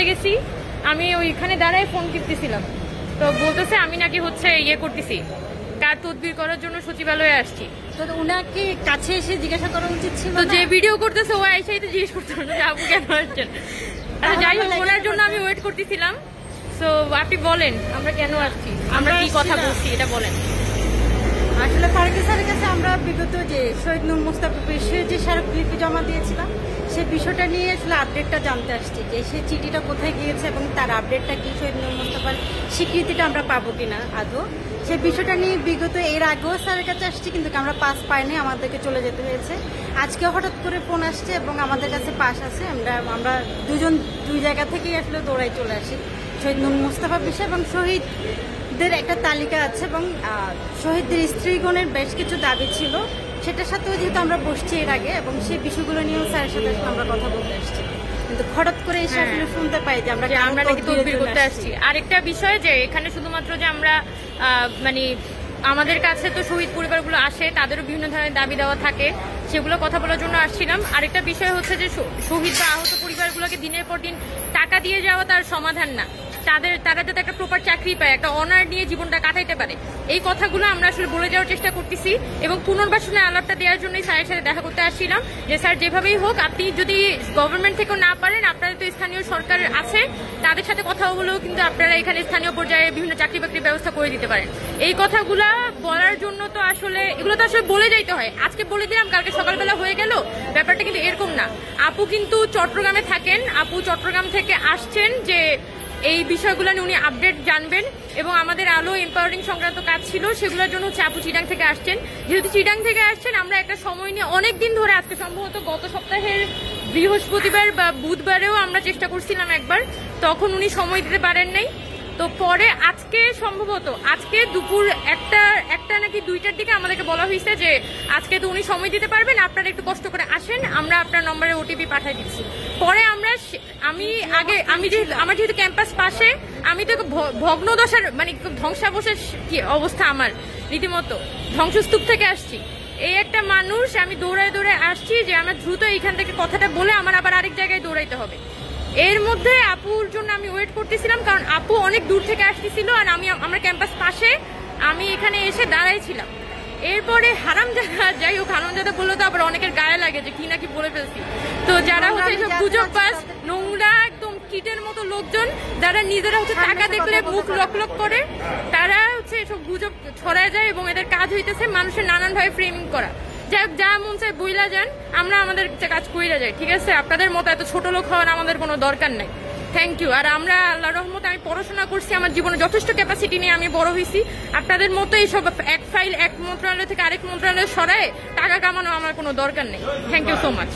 চলে গেছি, আমি ওইখানে দাঁড়ায় ফোন টিপতেছিলাম, তো বলতেছে আমি নাকি হচ্ছে ইয়ে করতেছি, কার তদবির করার জন্য সচিবালয়ে আসছি। তো উনাকে কাছে এসে জিজ্ঞাসা করা উচিত ছিল। তো যে ভিডিও করতেছে ও আইসাই তো জিজ্ঞেস করতে হবে যে আপু কেন আসছেন। যাই হোক, ওনার জন্য আমি ওয়েট করতেছিলাম। তো আপনি বলেন আমরা কেন আসছি, আমরা কি কথা বলছি এটা বলেন। আসলে ফারুকী স্যারের কাছে আমরা বিগত যে শহীদ নূর মোস্তফা বিষয়ে যে স্মারকলিপি জমা দিয়েছিলাম সেই বিষয়টা নিয়ে আসলে আপডেটটা জানতে আসছি, যে সেই চিঠিটা কোথায় গিয়েছে এবং তার আপডেটটা কি, শহীদ নূর মোস্তফার স্বীকৃতিটা আমরা পাবো কিনা আদৌ, সেই বিষয়টা নিয়ে বিগত এর আগেও স্যারের কাছে আসছি, কিন্তু আমরা পাস পাইনি, আমাদেরকে চলে যেতে হয়েছে। আজকে হঠাৎ করে ফোন আসছে এবং আমাদের কাছে পাস আছে, আমরা দুজন দুই জায়গা থেকেই আসলে দৌড়াই চলে আসি। শহীদ নূর মোস্তফা বিষয় এবং শহীদদের একটা তালিকা আছে এবং শহীদদের স্ত্রীগণের বেশ কিছু দাবি ছিল, সেটার সাথেও যেহেতু আমরা বসছি এর আগে এবং সেই বিষয়গুলো নিয়েও স্যারের সাথে আমরা কথা বলতে আসছি, কিন্তু হঠাৎ করে এসে আসলে শুনতে পাই যে আমরা নাকি তদবির করতে আসছি। আরেকটা বিষয় যে এখানে শুধুমাত্র যে আমরা মানে আমাদের কাছে তো শহীদ পরিবারগুলো আসে, তাদেরও বিভিন্ন ধরনের দাবি দেওয়া থাকে, সেগুলো কথা বলার জন্য আসছিলাম। আরেকটা বিষয় হচ্ছে যে শহীদ বা আহত পরিবারগুলোকে দিনের পর দিন টাকা দিয়ে যাওয়া তার সমাধান না, তারা যাতে একটা প্রপার চাকরি পায়, একটা অনার নিয়ে জীবনটা কাটাইতে পারে, এই কথাগুলো আমরা আসলে বলে যাওয়ার চেষ্টা করতেছি এবং পুনর্বাসনের আলাপটা দেওয়ার জন্যই স্যারের সাথে দেখা করতে আসছিলাম যে স্যার যেভাবেই হোক আপনি যদি গভর্নমেন্ট থেকেও না পারেন, আপনাদের তো স্থানীয় সরকার আছে, তাদের সাথে কথা বলেও কিন্তু আপনারা এখানে স্থানীয় পর্যায়ে বিভিন্ন চাকরি বাকরির ব্যবস্থা করে দিতে পারেন। এই কথাগুলা বলার জন্য তো আসলে এগুলো তো আসলে বলে যাইতে হয়, আজকে বলে দিলাম কালকে সকালবেলা হয়ে গেল, ব্যাপারটা কিন্তু এরকম না। আপু কিন্তু চট্টগ্রামে থাকেন, আপু চট্টগ্রাম থেকে আসছেন যে এই বিষয়গুলো নিয়ে উনি আপডেট জানবেন এবং আমাদের আলো এম্পাওয়ারিং সংক্রান্ত কাজ ছিল, সেগুলোর জন্য হচ্ছে আপু চিটাং থেকে আসছেন। যেহেতু চিটাং থেকে আসছেন, আমরা একটা সময় নিয়ে অনেকদিন ধরে, আজকে সম্ভবত গত সপ্তাহের বৃহস্পতিবার বা বুধবারেও আমরা চেষ্টা করছিলাম একবার, তখন উনি সময় দিতে পারেন নাই। তো পরে আজকে সম্ভবত আজকে দুপুর একটা নাকি 2টার দিকে আমাদেরকে বলা হয়েছে যে আজকে তো উনি সময় দিতে পারবেন, আপনারা একটু কষ্ট করে আসেন, আমরা আপনার নম্বরে ওটিপি পাঠিয়ে দিচ্ছি। পরে আমার যেহেতু ক্যাম্পাস পাশে, আমি তো ভগ্নদশার মানে ধ্বংসাবশেষ কি অবস্থা, আমার রীতিমতো ধ্বংসস্তূপ থেকে আসছি। এই একটা মানুষ, আমি দৌড়ায় আসছি যে আমার দ্রুত এইখান থেকে কথাটা বলে আমার আবার আরেক জায়গায় দৌড়াইতে হবে। এর মধ্যে আপুর জন্য আমি ওয়েট করতেছিলাম, কারণ আপু অনেক দূর থেকে আসতেছিল আর আমার ক্যাম্পাস পাশে, আমি এখানে এসে দাঁড়াইছিলাম। এরপরে হারামজাদা, যাই হোক হারামজাদা বললো তো আবার অনেকের গায়ে লাগে যে কি নাকি বলে ফেলছি। তো যারা হচ্ছে এইসব গুজববাজ, নোংরা একদম কিটের মতো লোকজন, যারা নিজেরা হচ্ছে টাকা দেখলে মুখ লক করে, তারা হচ্ছে এসব গুজব ছড়ায় যায় এবং এদের কাজ হইতেছে মানুষের নানান ভাবে ফ্রেমিং করা। যা মন চায় বইলা যান, আমরা আমাদের কাজ কইরা যাই, ঠিক আছে? আপনাদের মতো এত ছোট লোক হওয়ার আমাদের কোনো দরকার নাই। Thank you. আর আমরা আল্লাহর রহমতে আমি পড়াশোনা করছি, আমার জীবনে যথেষ্ট ক্যাপাসিটি নিয়ে আমি বড় হয়েছি। আপনাদের মতো এইসব এক ফাইল এক মন্ত্রণালয় থেকে আরেক মন্ত্রণালয়ে সরায় টাকা কামানো আমার কোনো দরকার নেই। Thank you so much.